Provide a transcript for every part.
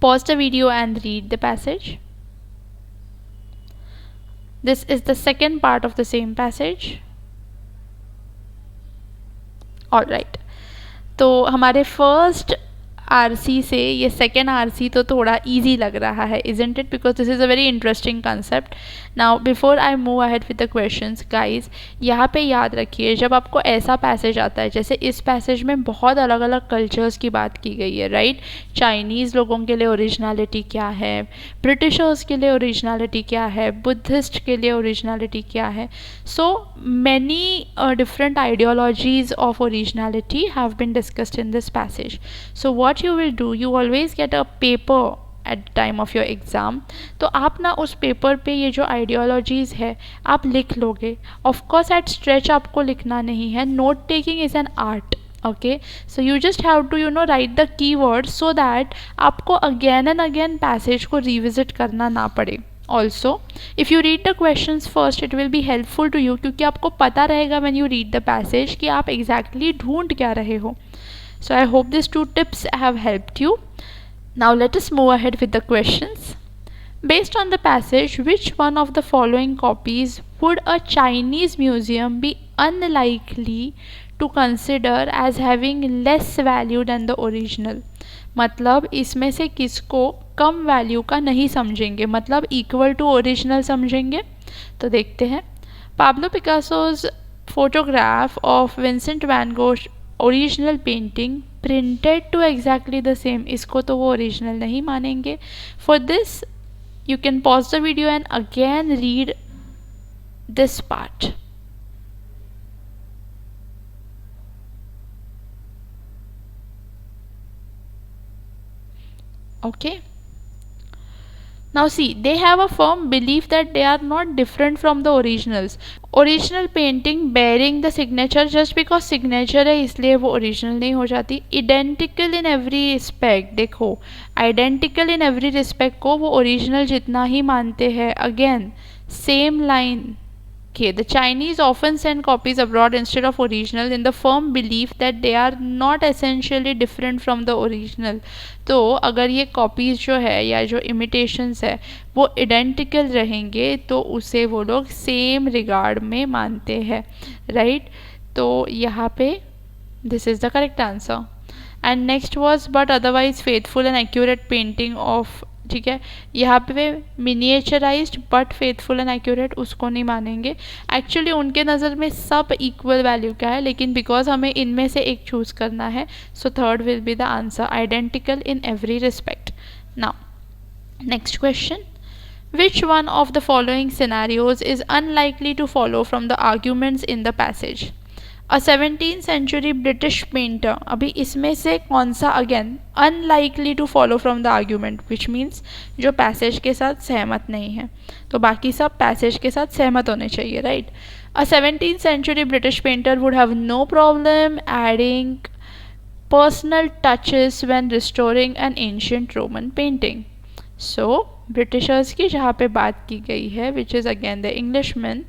Pause the video and read the passage. This is the second part of the same passage. All right. तो हमारे first RC से ये second RC तो थोड़ा easy लग रहा है, isn't it? Because this is a very interesting concept. Now before I move ahead with the questions guys, यहाँ पे याद रखिए जब आपको ऐसा पैसेज आता है, जैसे इस पैसेज में बहुत अलग अलग कल्चर्स की बात की गई है, राइट? चाइनीज़ लोगों के लिए ओरिजिनलिटी क्या है, ब्रिटिशर्स के लिए ओरिजिनलिटी क्या है, बुद्धिस्ट के लिए ओरिजिनलिटी क्या है. So many different ideologies of originality have been discussed in this passage. So what you will do, you always get a paper at the time of your exam. तो आप ना उस पेपर पे ये जो आइडियोलॉजीज़ है आप लिख लोगे. ऑफ कोर्स एट स्ट्रेच आपको लिखना नहीं है, note taking is an art. Okay, so you just have to write the keyword so that आपको अगेन एंड अगेन पैसेज को रिविजिट करना ना पड़े. Also if you read the questions first it will be helpful to you, क्योंकि आपको पता रहेगा when you read the passage कि आप एग्जैक्टली ढूंढ क्या रहे हो. So I hope these two tips have helped you. Now let us move ahead with the questions. Based on the passage, which one of the following copies would a Chinese museum be unlikely to consider as having less value than the original? मतलब इसमें से किसको कम value का नहीं समझेंगे, मतलब equal to original समझेंगे. तो देखते हैं. Pablo Picasso's photograph of Vincent van Gogh original painting printed to exactly the same, इसको तो वो ओरिजिनल नहीं मानेंगे. For this you can pause the video and again read this part. Okay, now see, they have a firm belief that they are not different from the originals. Original painting bearing the signature, just because signature है इसलिए वो original नहीं हो जाती. Identical in every respect, देखो identical in every respect को वो original जितना ही मानते हैं. Again same line. Okay, the Chinese often send copies abroad instead of original in the firm belief that they are not essentially different from the original. तो अगर ये copies जो है या जो इमिटेशंस है वो इडेंटिकल रहेंगे तो उसे वो लोग सेम रिगार्ड में मानते हैं, राइट? तो यहाँ पे this is the correct answer. And next was but otherwise faithful and accurate painting of, ठीक है, यहाँ पे miniaturised but faithful and accurate उसको नहीं मानेंगे. एक्चुअली उनके नज़र में सब इक्वल वैल्यू का है, लेकिन बिकॉज हमें इनमें से एक चूज़ करना है, so third will be the answer, identical in every respect. Now next question. Which one of the following scenarios is unlikely to follow from the arguments in the passage? A 17th century British painter, अभी इसमें से कौन सा again unlikely to follow from the argument, which means जो passage के साथ सहमत नहीं है, तो बाकी सब पैसेज के साथ सहमत होने चाहिए, right? A 17th century British painter would have no problem adding personal touches when restoring an ancient Roman painting. So Britishers की जहाँ पे बात की गई है, which is again the Englishman.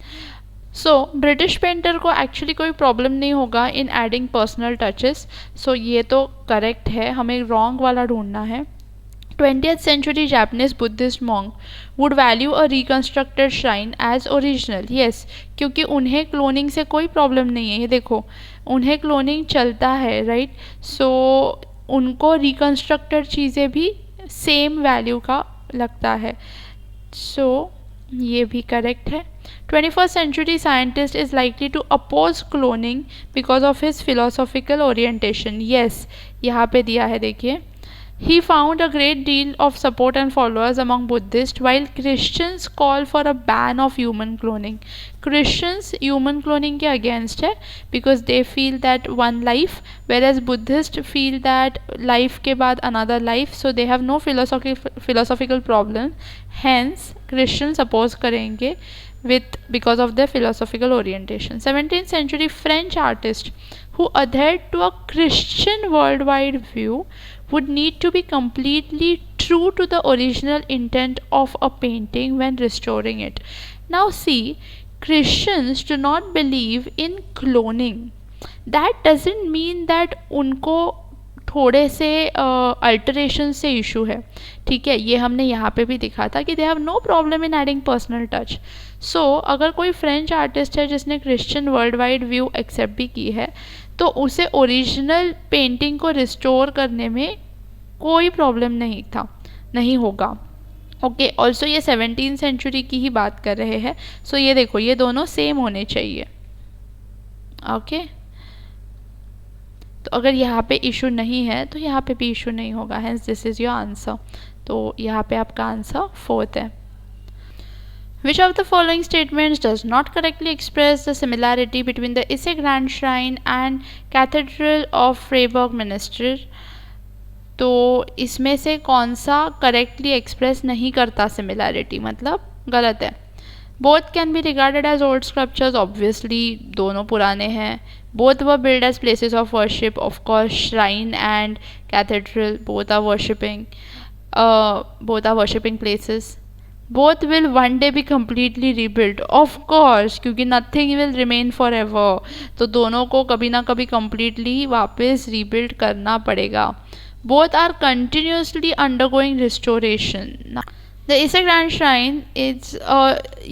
So British painter को एक्चुअली कोई प्रॉब्लम नहीं होगा इन एडिंग पर्सनल टचेस. सो ये तो करेक्ट है, हमें रॉन्ग वाला ढूंढना है. 20th century Japanese Buddhist monk would value a reconstructed shrine as original. Yes, क्योंकि उन्हें क्लोनिंग से कोई प्रॉब्लम नहीं है. ये देखो उन्हें क्लोनिंग चलता है, राइट? सो उनको रिकन्स्ट्रक्टेड चीज़ें भी सेम वैल्यू का लगता है. सो ये भी करेक्ट है. 21st century scientist is likely to oppose cloning because of his philosophical orientation. Yes, यहाँ पे दिया है, देखिए. He found a great deal of support and followers among Buddhists, while Christians call for a ban of human cloning. Christians human cloning के against है because they feel that one life, whereas Buddhists feel that life के बाद another life, so they have no philosophical problem. Hence Christians oppose करेंगे because of their philosophical orientation. 17th century French artist who adhered to a Christian worldwide view would need to be completely true to the original intent of a painting when restoring it. Now see, Christians do not believe in cloning. That doesn't mean that उनको थोड़े से alteration से issue है, ठीक है। ये हमने यहाँ पे भी दिखा था कि they have no problem in adding personal touch. So अगर कोई फ्रेंच आर्टिस्ट है जिसने Christian world wide view accept भी की है, तो उसे ओरिजिनल पेंटिंग को रिस्टोर करने में कोई प्रॉब्लम नहीं होगा। ओके, ऑल्सो ये 17th सेंचुरी की ही बात कर रहे हैं। सो ये देखो, ये दोनों सेम होने चाहिए। ओके, तो अगर यहाँ पे इशू नहीं है तो यहाँ पे भी इशू नहीं होगा, hence this is your answer. तो यहाँ पे आपका आंसर 4th है। Which of the following statements does not correctly express the similarity between the Isse Grand Shrine and Cathedral of Freiburg Minster? तो इसमें से कौन सा करेक्टली एक्सप्रेस नहीं करता सिमिलैरिटी, मतलब गलत है। Both can be regarded as old sculptures, obviously दोनों पुराने हैं। Both were build as places of worship, of course shrine and cathedral both are worshipping places. Both will one day be completely rebuild, of course, क्योंकि nothing will remain forever, तो दोनों को कभी ना कभी कम्प्लीटली वापस rebuild करना पड़ेगा। Both are continuously undergoing restoration. The Isse Grand Shrine is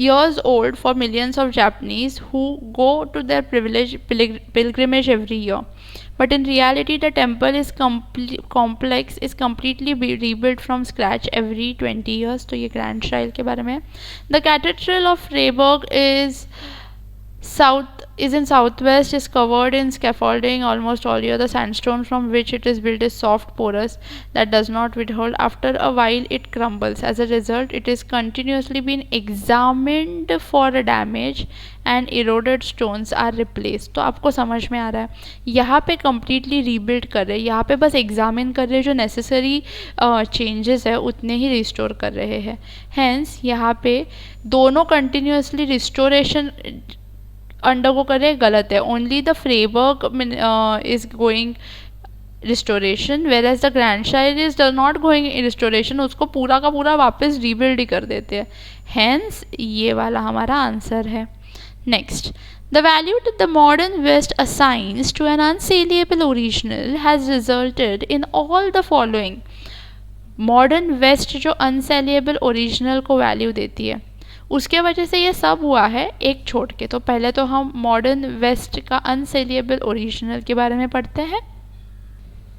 years old for millions of Japanese who go to their pilgrimage every year. But in reality, the temple is complex is completely rebuilt from scratch every 20 years. तो ये Grand Shrine के बारे में। The Cathedral of Freiburg is in southwest, is covered in scaffolding almost all year. The sandstone from which it is built is soft, porous, that does not withhold. After a while it crumbles. As a result, it is continuously being examined for damage and eroded stones are replaced. तो आपको समझ में आ रहा है, यहाँ पे completely rebuild कर रहे हैं, यहाँ पे बस examine कर रहे हैं, जो necessary changes है उतने ही restore कर रहे हैं। Hence यहाँ पे दोनों continuously restoration अंडरगो करे, गलत है। Only the Freiburg is going restoration, whereas the grand shire is not going restoration, उसको पूरा का पूरा वापस रीबिल्ड ही कर देते हैं। हैंस ये वाला हमारा आंसर है। Next, the value the modern West assigns to an unsaleable original has resulted in all the following. Modern West जो अनसेलिएबल ओरिजिनल को वैल्यू देती है, उसके वजह से ये सब हुआ है एक छोड़ के। तो पहले तो हम मॉडर्न वेस्ट का अनसेलिएबल ओरिजिनल के बारे में पढ़ते हैं।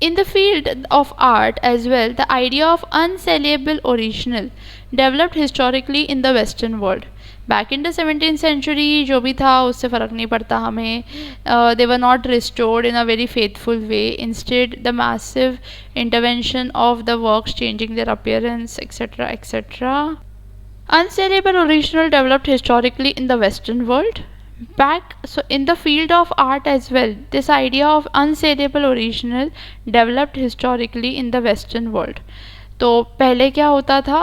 In the field of art as well, the idea of unsaleable original developed historically in the western world. Back in the 17th century जो भी था उससे फ़र्क नहीं पड़ता हमें। They were not restored in a very faithful way, instead the massive intervention of the works changing their appearance et cetera et cetera. Unsaleable original developed historically in the Western world. So in the field of art as well, this idea of unsaleable original developed historically in the Western world. तो पहले क्या होता था,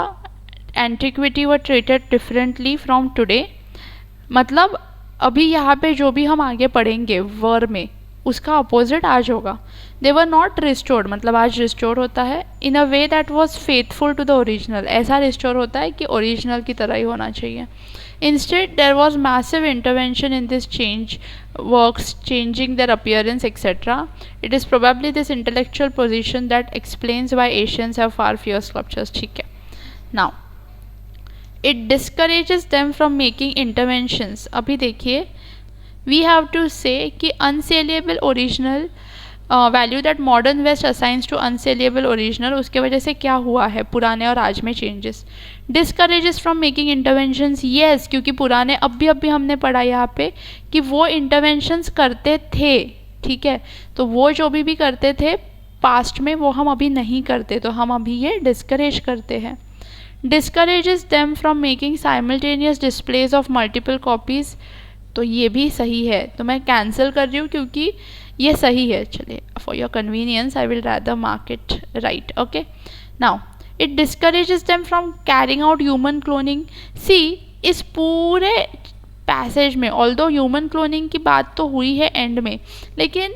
antiquity were treated differently from today. मतलब अभी यहाँ पे जो भी हम आगे पढ़ेंगे वर में, उसका अपोजिट आज होगा। दे वर नॉट रिस्टोर्ड, मतलब आज रिस्टोर होता है in a way that was faithful to the original, ऐसा रिस्टोर होता है कि ओरिजिनल की तरह ही होना चाहिए। Instead there was massive intervention in this change works changing their appearance et cetera. It is probably this intellectual position that explains why Asians have far fewer sculptures. ठीक है, now it discourages them from making interventions. अभी देखिए, we have to say कि unsaleable original value that modern West assigns to unsaleable original, उसके वजह से क्या हुआ है पुराने और आज में changes. Discourages from making interventions, yes, क्योंकि पुराने अभी हमने पढ़ा यहाँ पे कि वो इंटरवेंशंस करते थे, ठीक है, तो वो जो भी करते थे पास्ट में वो हम अभी नहीं करते, तो हम अभी ये डिस्करेज करते हैं। Discourages them from making simultaneous displays of multiple copies, तो ये भी सही है, तो मैं कैंसिल कर रही हूँ क्योंकि ये सही है। चलिए, for your convenience I will rather mark it right. Okay, now it discourages them from carrying out human cloning. See, इस पूरे पैसेज में ऑल्दो ह्यूमन क्लोनिंग की बात तो हुई है एंड में, लेकिन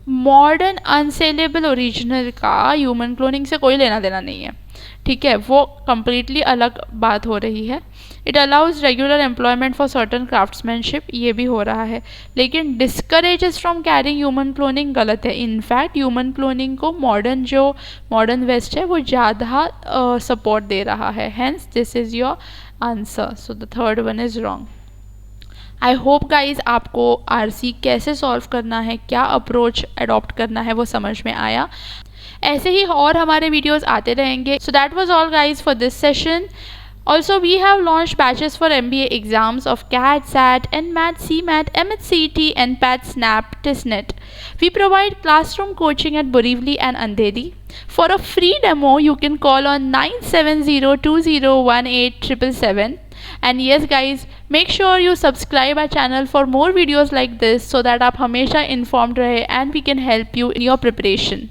मॉडर्न अनसेलेबल ओरिजिनल का ह्यूमन क्लोनिंग से कोई लेना देना नहीं है। ठीक है, वो कम्प्लीटली अलग बात हो रही है। It allows regular employment for certain craftsmanship, ये भी हो रहा है। लेकिन discourages from carrying human cloning गलत है। इनफैक्ट ह्यूमन क्लोनिंग को मॉडर्न वेस्ट है वो ज़्यादा सपोर्ट दे रहा है। Hence this is your answer, so the third one is wrong. I hope guys आपको आरसी कैसे सॉल्व करना है, क्या अप्रोच अडॉप्ट करना है वो समझ में आया। ऐसे ही और हमारे वीडियोस आते रहेंगे। So that was all guys for this session. Also, we have launched batches for MBA exams of CAT, SAT, NMAT, CMAT, MHCET, NPAT, SNAP, TISNET. We provide classroom coaching at Borivali and Andheri. For a free demo, you can call on 9702018777. And yes guys, make sure you subscribe our channel for more videos like this so that आप हमेशा informed रहे and we can help you in your preparation.